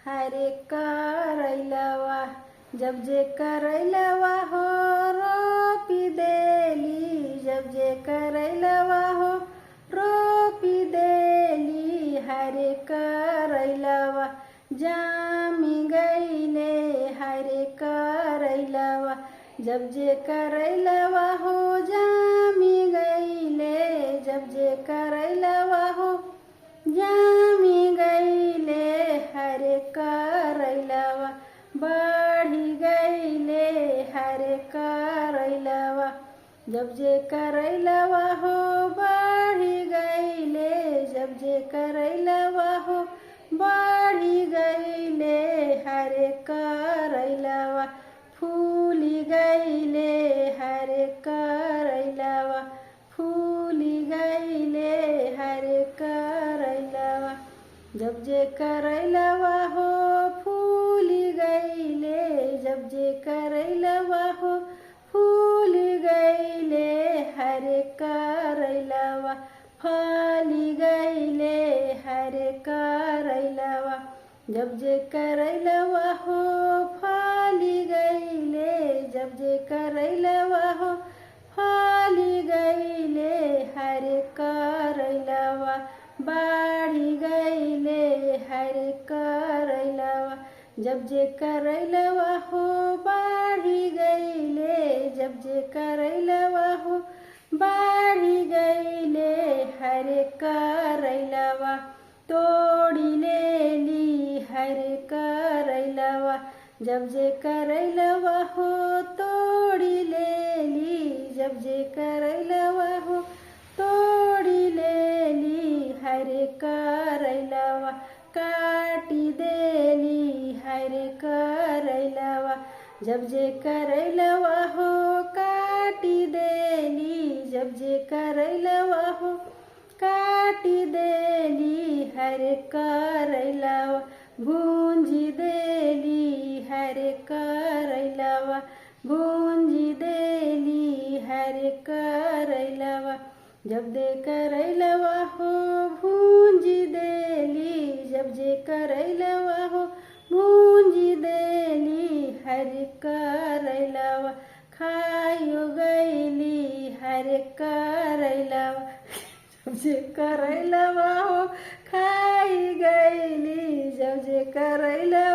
हरे करैलवा जब जे करैलवा हो रोपी देली, जब जे करैलवा हो रोपी देली। हरे करैलवा जामी गईले, हरे करैलवा जब जे करैलवा हो जामी गईले, जब जे करैलवा हो जामी गईले। हरे करैलवा बढ़ी गईले, हरे करैलवा जब जे करैलवा हो बढ़ी गईले, जब जे करैलवा हो बढ़ी गईले। हरे करैलवा फूली गईले, हरे करैलवा फूली गईले। हरे करैलवा जब जे करैलवा हो फूली गईले, जब जे करैलवा हो फूली गईले। हरे करैलवा फली गईले, हरे करैलवा जब जे करैलवा हो फली गईले, जब जे करैलवा हो फली गईले। हरे करैलवा बढ़ी गईले, हरे करैलवा जब जे करैलवा हो बढ़ी गईले, जब जे करैलवा हो बढ़ी गईले। हरे करैलवा तोड़ी लेली, हरे करैलवा जब जे करैलवा हो तोड़ी लेली, जब जे करैलवा हो तोड़ी लेली। हरे करैलवा काटी देली, हरे करैलवा जब जे करैलवा हो काटी देली, जब जे करैलवा हो काटी देली। हरे करैलवा भूंजी देली, हरे करैलवा भूंजी देली। हरे करैलवा जब दे करैलवा हो भूंजी देली, जब जे करैलवा हो भूंजी देली। हरे करैलवा खायो गईली, हरे करैलवा जब जे करैलवा हो खाई गईली, जब जे करैलवा